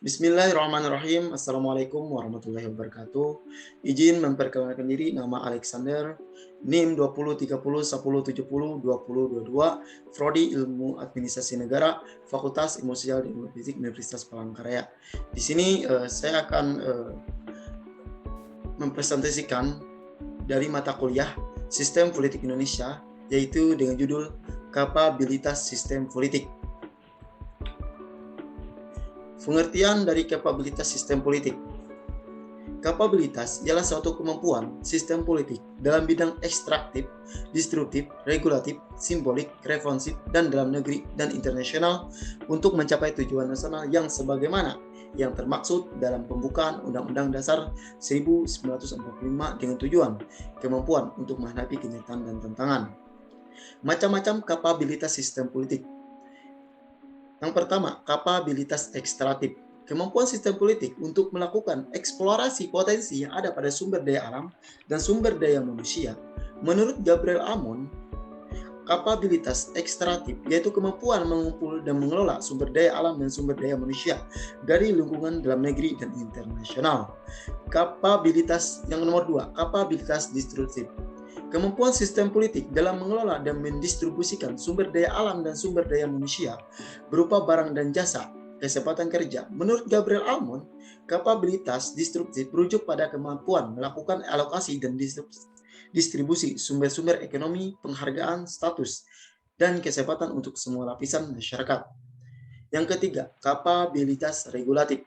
Bismillahirrahmanirrahim. Assalamualaikum warahmatullahi wabarakatuh. Izin memperkenalkan diri, nama Alexander, NIM 203010702022, Prodi Ilmu Administrasi Negara, Fakultas Ilmu Sosial dan Ilmu Fisik Universitas Palangkaraya. Di sini saya akan mempresentasikan dari mata kuliah Sistem Politik Indonesia, yaitu dengan judul Kapabilitas Sistem Politik. Pengertian dari kapabilitas sistem politik. Kapabilitas ialah suatu kemampuan sistem politik dalam bidang ekstraktif, distributif, regulatif, simbolik, responsif, dan dalam negeri dan internasional untuk mencapai tujuan nasional yang sebagaimana yang termaksud dalam pembukaan Undang-Undang Dasar 1945 dengan tujuan kemampuan untuk menghadapi kenyataan dan tantangan. Macam-macam kapabilitas sistem politik. Yang pertama, kapabilitas ekstraktif. Kemampuan sistem politik untuk melakukan eksplorasi potensi yang ada pada sumber daya alam dan sumber daya manusia. Menurut Gabriel Amon, kapabilitas ekstraktif yaitu kemampuan mengumpul dan mengelola sumber daya alam dan sumber daya manusia dari lingkungan dalam negeri dan internasional. Kapabilitas yang nomor 2, kapabilitas distributif. Kemampuan sistem politik dalam mengelola dan mendistribusikan sumber daya alam dan sumber daya manusia berupa barang dan jasa, kesempatan kerja. Menurut Gabriel Almond, kapabilitas distributif merujuk pada kemampuan melakukan alokasi dan distribusi sumber-sumber ekonomi, penghargaan, status, dan kesempatan untuk semua lapisan masyarakat. Yang ketiga, kapabilitas regulatif,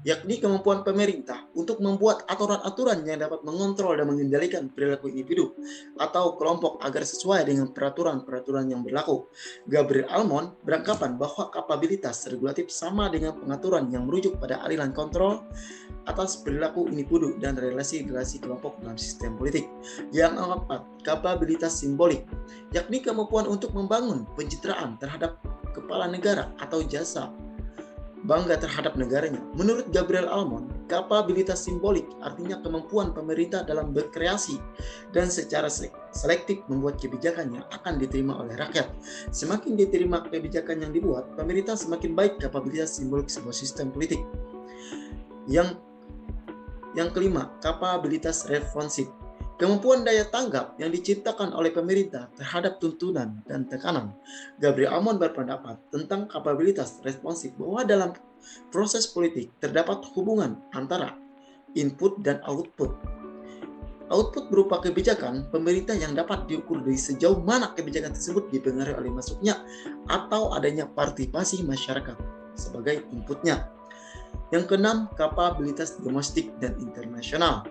yakni kemampuan pemerintah untuk membuat aturan-aturan yang dapat mengontrol dan mengendalikan perilaku individu atau kelompok agar sesuai dengan peraturan-peraturan yang berlaku. Gabriel Almond beranggapan bahwa kapabilitas regulatif sama dengan pengaturan yang merujuk pada aliran kontrol atas perilaku individu dan relasi-relasi kelompok dalam sistem politik. Yang keempat, kapabilitas simbolik, yakni kemampuan untuk membangun pencitraan terhadap kepala negara atau jasa bangga terhadap negaranya. Menurut Gabriel Almond, kapabilitas simbolik artinya kemampuan pemerintah dalam berkreasi dan secara selektif membuat kebijakan yang akan diterima oleh rakyat. Semakin diterima kebijakan yang dibuat, pemerintah semakin baik kapabilitas simbolik sebuah sistem politik. Yang kelima, kapabilitas responsif. Kemampuan daya tanggap yang diciptakan oleh pemerintah terhadap tuntunan dan tekanan. Gabriel Almond berpendapat tentang kapabilitas responsif bahwa dalam proses politik terdapat hubungan antara input dan output. Output berupa kebijakan pemerintah yang dapat diukur dari sejauh mana kebijakan tersebut dipengaruhi oleh masuknya atau adanya partisipasi masyarakat sebagai inputnya. Yang keenam, kapabilitas domestik dan internasional.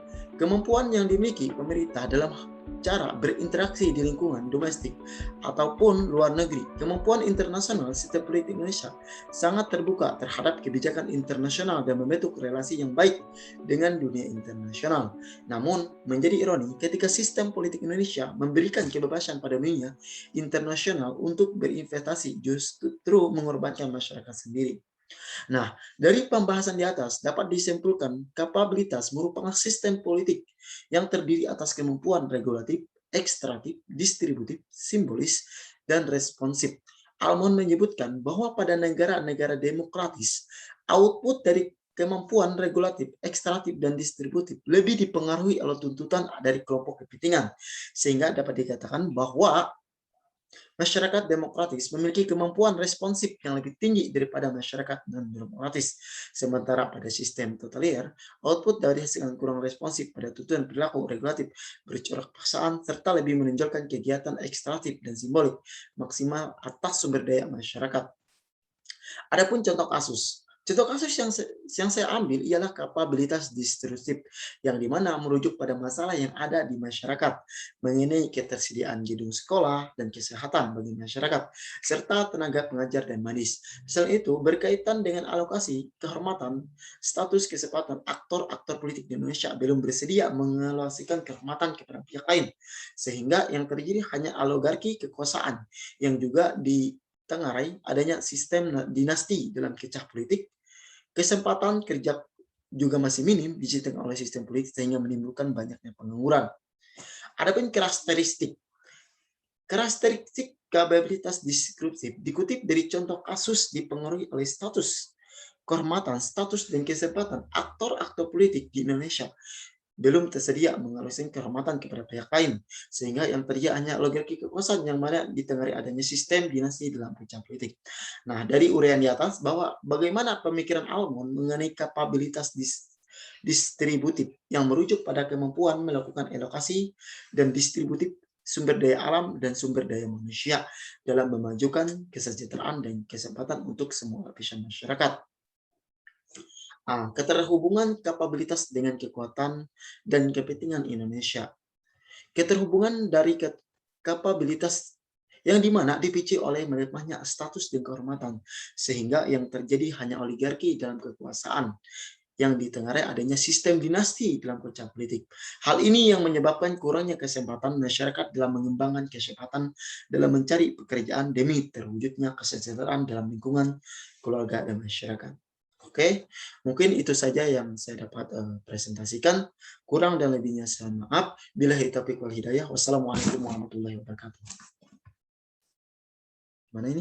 Kemampuan yang dimiliki pemerintah dalam cara berinteraksi di lingkungan domestik ataupun luar negeri. Kemampuan internasional sistem politik Indonesia sangat terbuka terhadap kebijakan internasional dan membentuk relasi yang baik dengan dunia internasional. Namun, menjadi ironi ketika sistem politik Indonesia memberikan kebebasan pada dunia internasional untuk berinvestasi justru mengorbankan masyarakat sendiri. Nah, dari pembahasan di atas dapat disimpulkan kapabilitas merupakan sistem politik yang terdiri atas kemampuan regulatif, ekstraktif, distributif, simbolis, dan responsif. Almond menyebutkan bahwa pada negara-negara demokratis, output dari kemampuan regulatif, ekstraktif, dan distributif lebih dipengaruhi oleh tuntutan dari kelompok kepentingan, sehingga dapat dikatakan bahwa masyarakat demokratis memiliki kemampuan responsif yang lebih tinggi daripada masyarakat non-demokratis. Sementara pada sistem totaliter, output dari hasil yang kurang responsif pada tuntutan perilaku regulatif bercorak paksaan serta lebih menonjolkan kegiatan ekstraktif dan simbolik maksimal atas sumber daya masyarakat. Adapun contoh kasus. Contoh kasus yang saya ambil ialah kapabilitas distributif, yang dimana merujuk pada masalah yang ada di masyarakat mengenai ketersediaan gedung sekolah dan kesehatan bagi masyarakat, serta tenaga pengajar dan medis. Selain itu, berkaitan dengan alokasi kehormatan, status kesempatan aktor-aktor politik di Indonesia belum bersedia mengalokasikan kehormatan kepada pihak lain, sehingga yang terjadi hanya oligarki kekuasaan yang juga ditengarai adanya sistem dinasti dalam kecah politik. Kesempatan kerja juga masih minim disediakan oleh sistem politik sehingga menimbulkan banyaknya pengangguran. Adapun karakteristik kapabilitas deskriptif dikutip dari contoh kasus dipengaruhi oleh status kehormatan, status, dan kesempatan aktor-aktor politik di Indonesia belum tersedia mengalirkan kehormatan kepada pihak lain, sehingga yang terjadi hanya oligarki kekuasaan yang mana ditengahari adanya sistem dinasti dalam kerja politik. Nah, dari uraian di atas bahwa bagaimana pemikiran Almond mengenai kapabilitas distributif yang merujuk pada kemampuan melakukan alokasi dan distributif sumber daya alam dan sumber daya manusia dalam memajukan kesejahteraan dan kesempatan untuk semua lapisan masyarakat. Keterhubungan kapabilitas dengan kekuatan dan kepentingan Indonesia. Keterhubungan dari kapabilitas yang dimana dipicu oleh melemahnya status dan kehormatan, sehingga yang terjadi hanya oligarki dalam kekuasaan yang ditengarai adanya sistem dinasti dalam kerja politik. Hal ini yang menyebabkan kurangnya kesempatan masyarakat dalam mengembangkan kesempatan dalam mencari pekerjaan demi terwujudnya kesejahteraan dalam lingkungan keluarga dan masyarakat. Oke, mungkin itu saja yang saya dapat presentasikan. Kurang dan lebihnya saya maaf. Billahi taufiq wal hidayah. Wassalamualaikum warahmatullahi wabarakatuh. Mana ini?